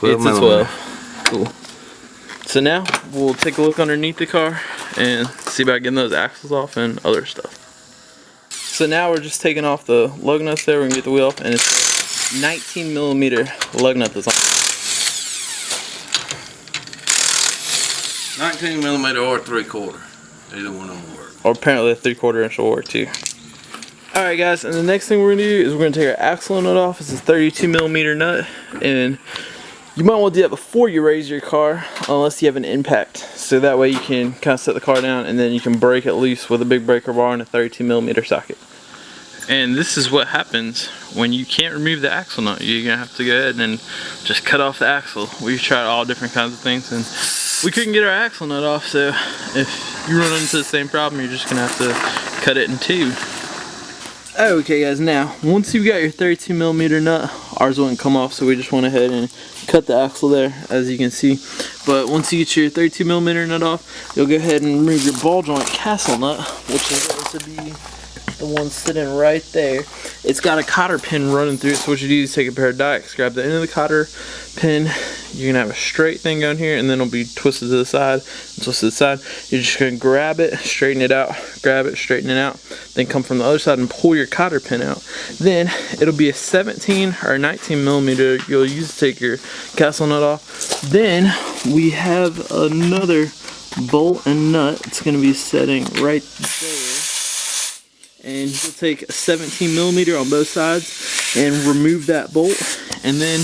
It's a 12. Cool. So now we'll take a look underneath the car and see about getting those axles off and other stuff. So now we're just taking off the lug nuts there. We're gonna get the wheel off, and it's a 19mm lug nut that's on. 19mm or 3/4. Either one of them will work. Or apparently a 3/4 inch will work too. Alright guys, and the next thing we're gonna do is we're gonna take our axle nut off. It's a 32mm nut, and you might want to do that before you raise your car, unless you have an impact. So that way you can kind of set the car down and then you can break it loose with a big breaker bar and a 32mm socket. And this is what happens when you can't remove the axle nut. You're gonna have to go ahead and just cut off the axle. We've tried all different kinds of things and we couldn't get our axle nut off, so if you run into the same problem, you're just gonna have to cut it in two. Okay guys, now once you've got your 32mm nut, ours wouldn't come off, so we just went ahead and cut the axle there, as you can see. But once you get your 32mm nut off, you'll go ahead and remove your ball joint castle nut, which is going to be the one sitting right there. It's got a cotter pin running through it, so what you do is take a pair of dikes, grab the end of the cotter pin. You're gonna have a straight thing going here, and then it'll be twisted to the side and twisted to the side. You're just gonna grab it, straighten it out, grab it, straighten it out, then come from the other side and pull your cotter pin out. Then it'll be a 17 or 19mm you'll use to take your castle nut off. Then we have another bolt and nut. It's gonna be setting right there. And you'll take a 17mm on both sides and remove that bolt, and then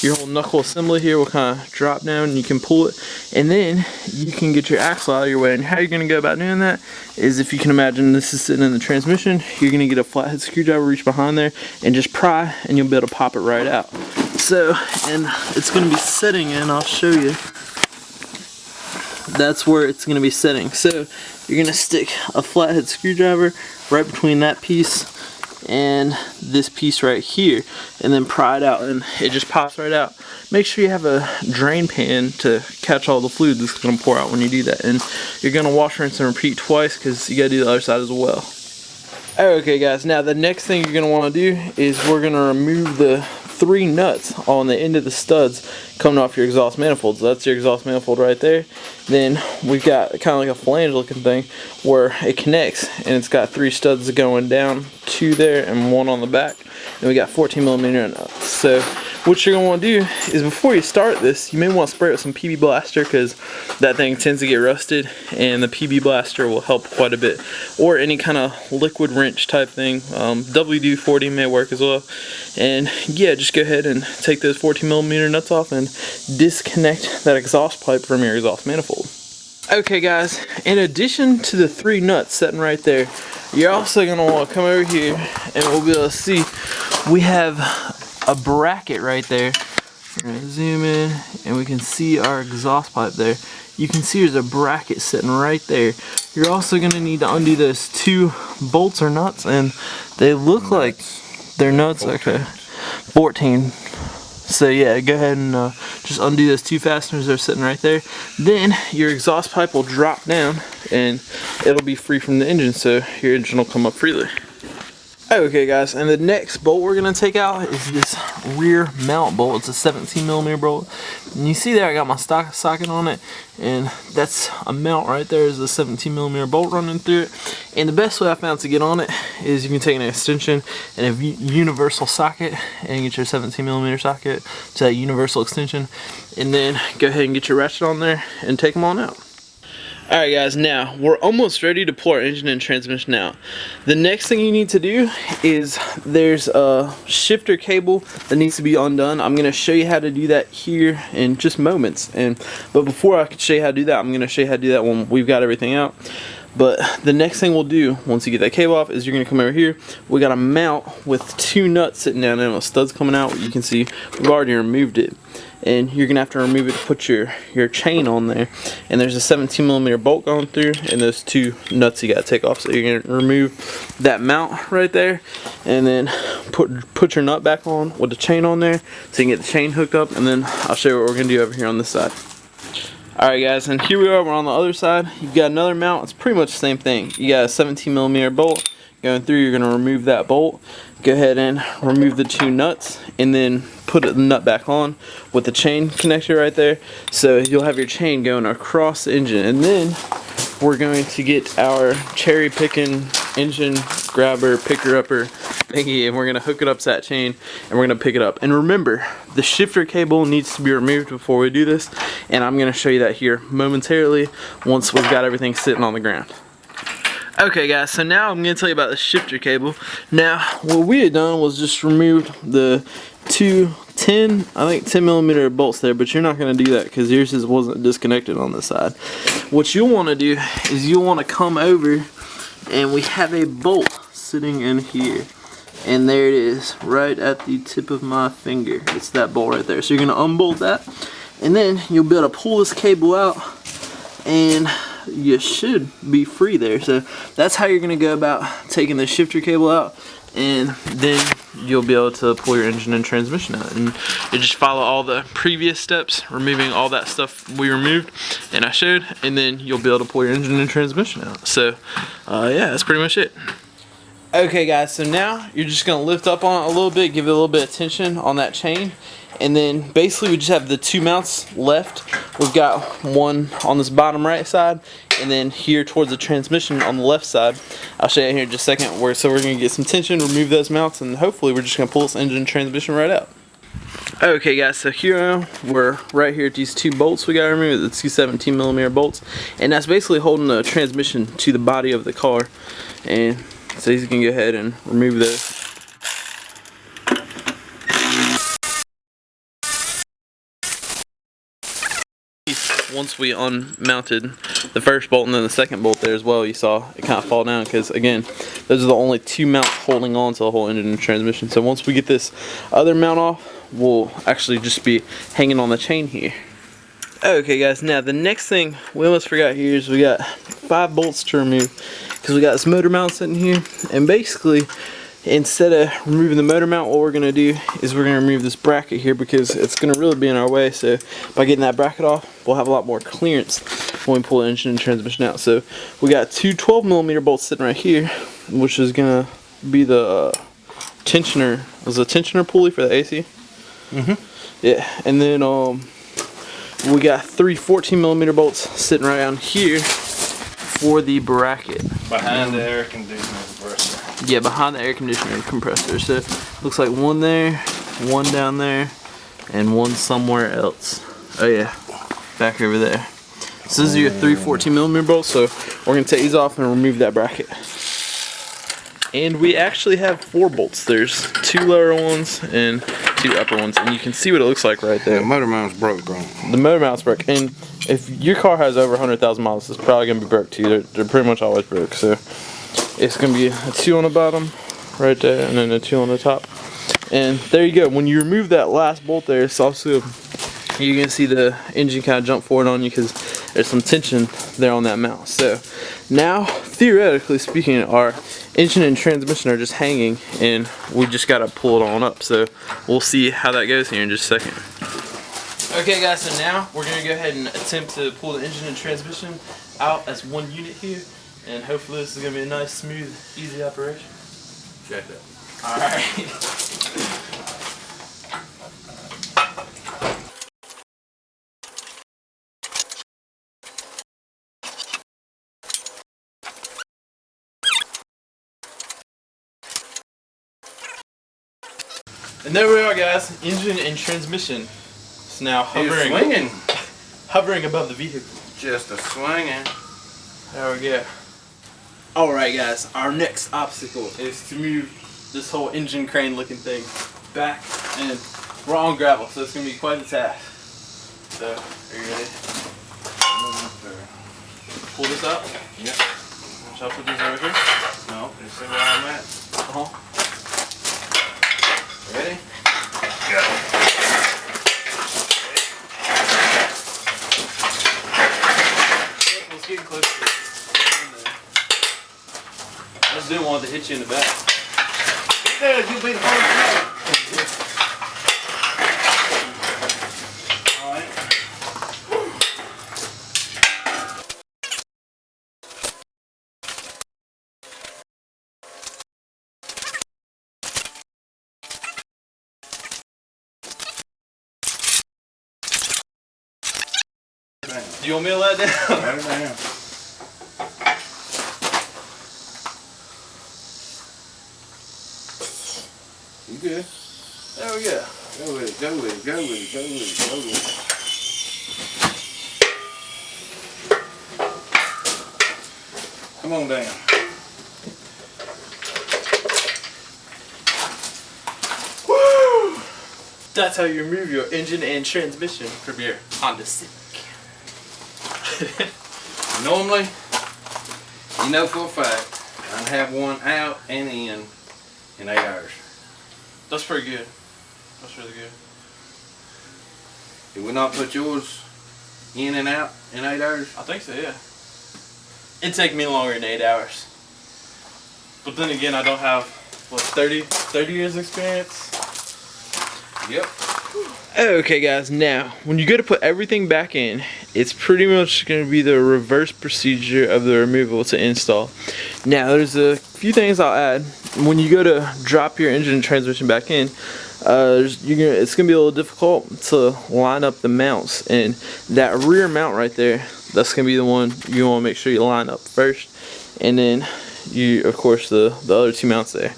your whole knuckle assembly here will kind of drop down and you can pull it, and then you can get your axle out of your way. And how you're going to go about doing that is, if you can imagine this is sitting in the transmission, you're going to get a flathead screwdriver, reach behind there and just pry, and you'll be able to pop it right out. So, and it's going to be sitting in, I'll show you. That's where it's going to be sitting. So you're going to stick a flathead screwdriver right between that piece and this piece right here, and then pry it out, and it just pops right out. Make sure you have a drain pan to catch all the fluid that's going to pour out when you do that, and you're going to wash, rinse, and repeat twice, because you got to do the other side as well. Okay guys, now the next thing you're going to want to do is we're going to remove the 3 nuts on the end of the studs coming off your exhaust manifold. So that's your exhaust manifold right there. Then we've got kind of like a flange looking thing where it connects, and it's got 3 studs going down, 2 there and 1 on the back, and we got 14mm nuts. So what you're going to want to do is, before you start this, you may want to spray it with some PB Blaster, because that thing tends to get rusted, and the PB Blaster will help quite a bit. Or any kind of liquid wrench type thing. WD-40 may work as well. And yeah, just go ahead and take those 14mm nuts off and disconnect that exhaust pipe from your exhaust manifold. Okay guys, in addition to the 3 nuts sitting right there, you're also going to want to come over here, and we'll be able to see we have a bracket right there. We're going to zoom in and we can see our exhaust pipe there. You can see there's a bracket sitting right there. You're also going to need to undo those 2 bolts or nuts, and they look like they're nuts. 14. Okay, 14. So yeah, go ahead and just undo those 2 fasteners that are sitting right there. Then your exhaust pipe will drop down and it'll be free from the engine, so your engine will come up freely. Okay guys, and the next bolt we're going to take out is this rear mount bolt. It's a 17mm bolt. And you see there I got my stock socket on it, and that's a mount right there. Is a 17mm bolt running through it. And the best way I found to get on it is you can take an extension and a universal socket and get your 17mm socket to that universal extension, and then go ahead and get your ratchet on there and take them on out. Alright guys, now we're almost ready to pull our engine and transmission out. The next thing you need to do is, there's a shifter cable that needs to be undone. I'm going to show you how to do that here in just moments. But before I can show you how to do that, I'm going to show you how to do that when we've got everything out. But the next thing we'll do once you get that cable off is you're going to come over here. We got a mount with 2 nuts sitting down there with studs coming out. You can see we've already removed it. And you're going to have to remove it to put your chain on there. And there's a 17mm bolt going through, and those 2 nuts you got to take off. So you're going to remove that mount right there, and then put your nut back on with the chain on there so you can get the chain hooked up. And then I'll show you what we're going to do over here on this side. Alright guys, and here we are, we're on the other side. You've got another mount. It's pretty much the same thing. You got a 17mm bolt going through, you're going to remove that bolt. Go ahead and remove the 2 nuts, and then put the nut back on with the chain connector right there. So you'll have your chain going across the engine, and then we're going to get our cherry picking engine grabber picker upper thingy, and we're going to hook it up to that chain, and we're going to pick it up. And remember, the shifter cable needs to be removed before we do this, and I'm going to show you that here momentarily once we've got everything sitting on the ground. Okay guys, so now I'm going to tell you about the shifter cable. Now, what we had done was just removed the 2 10 millimeter bolts there, but you're not going to do that because yours wasn't disconnected on this side. What you'll want to do is you'll want to come over, and we have a bolt sitting in here, and there it is right at the tip of my finger. It's that bolt right there. So you're going to unbolt that, and then you'll be able to pull this cable out, and you should be free there. So that's how you're going to go about taking the shifter cable out, and then you'll be able to pull your engine and transmission out. And you just follow all the previous steps, removing all that stuff we removed and I showed, and then you'll be able to pull your engine and transmission out. So yeah, that's pretty much it. Okay guys, so now you're just going to lift up on it a little bit, give it a little bit of tension on that chain, and then basically we just have the 2 mounts left. We've got one on this bottom right side, and then here towards the transmission on the left side. I'll show you here in just a second. So we're going to get some tension, remove those mounts, and hopefully we're just going to pull this engine and transmission right out. Okay guys, so here we're right here at these 2 bolts we got to remove, the 2 17 millimeter bolts, and that's basically holding the transmission to the body of the car. And so you can go ahead and remove those. Once we unmounted the first bolt and then the second bolt there as well, you saw it kind of fall down because, again, those are the only 2 mounts holding on to the whole engine and transmission. So once we get this other mount off, we'll actually just be hanging on the chain here. Okay guys, now the next thing we almost forgot here is we got 5 bolts to remove because we got this motor mount sitting here, and basically instead of removing the motor mount, what we're going to do is we're going to remove this bracket here because it's going to really be in our way. So by getting that bracket off, we'll have a lot more clearance when we pull the engine and transmission out. So we got 2 12 millimeter bolts sitting right here, which is going to be the tensioner. Was a tensioner pulley for the AC? Yeah, and then we got 3 14 millimeter bolts sitting right down here for the bracket. Behind the air conditioner compressor. Yeah, behind the air conditioner compressor. So looks like 1 there, 1 down there, and 1 somewhere else. Oh yeah, back over there. So this is your 3 14 millimeter bolts. So we're gonna take these off and remove that bracket. And we actually have 4 bolts. There's 2 lower ones and 2 upper ones, and you can see what it looks like right there. The motor mount's broke, bro. The motor mount's broke, and if your car has over 100,000 miles, it's probably gonna be broke too. They're pretty much always broke. So it's gonna be a 2 on the bottom, right there, and then a 2 on the top. And there you go. When you remove that last bolt there, it's also, you're gonna see the engine kind of jump forward on you because there's some tension there on that mount. So now, theoretically speaking, our engine and transmission are just hanging, and we just gotta pull it on up. So we'll see how that goes here in just a second. Okay guys, so now we're gonna go ahead and attempt to pull the engine and transmission out as 1 unit here, and hopefully this is gonna be a nice, smooth, easy operation. Check that. Alright. And there we are guys, engine and transmission. It's now hovering above the vehicle. Just a swinging. There we go. Alright guys, our next obstacle is to move this whole engine crane looking thing back, and we're on gravel, so it's going to be quite a task. So, are you ready? Pull this out? Yep. Shall I put these over here? No, you see where I'm at? Ready? Go. Let's get close to it. I just didn't want it to hit you in the back. Get there, you'll be the first one. Alright. down. Do you want me to let it down? Let it down. You good? There we go. Go with it, go with it, go with it, go with it, go with it. Come on down. Woo! That's how you remove your engine and transmission from your Honda Civic. Normally, you know for a fact, I have one out and in 8 hours. That's pretty good. That's really good. Did we not put yours in and out in 8 hours? I think so, yeah. It'd take me longer than 8 hours. But then again, I don't have, what, 30 years experience? Yep. Okay guys, now when you go to put everything back in, it's pretty much going to be the reverse procedure of the removal to install. Now there's a few things I'll add. When you go to drop your engine and transmission back in, it's going to be a little difficult to line up the mounts, and that rear mount right there, that's going to be the one you want to make sure you line up first, and then you, of course, the other two mounts there.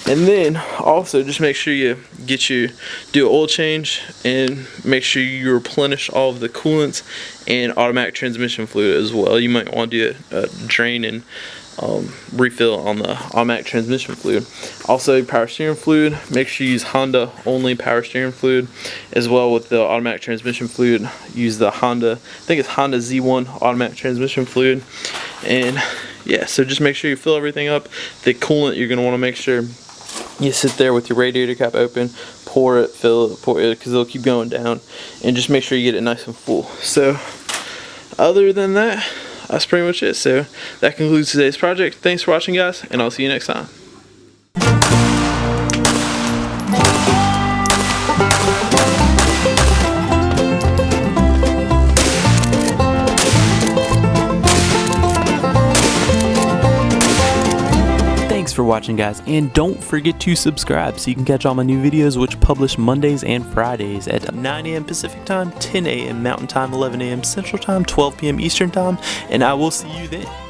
And then also just make sure you do an oil change and make sure you replenish all of the coolants and automatic transmission fluid as well. You might want to do a drain and refill on the automatic transmission fluid. Also power steering fluid, make sure you use Honda only power steering fluid, as well with the automatic transmission fluid. Use the Honda, I think it's Honda Z1 automatic transmission fluid. And yeah, so just make sure you fill everything up. The coolant, you're going to want to make sure you sit there with your radiator cap open, pour it, fill it, pour it, because it'll keep going down, and just make sure you get it nice and full. So other than that, that's pretty much it. So that concludes today's project. Thanks for watching, guys, and I'll see you next time. Thanks for watching, guys, and don't forget to subscribe so you can catch all my new videos, which publish Mondays and Fridays at 9 a.m. Pacific Time, 10 a.m. Mountain Time, 11 a.m. Central Time, 12 p.m. Eastern Time, and I will see you then.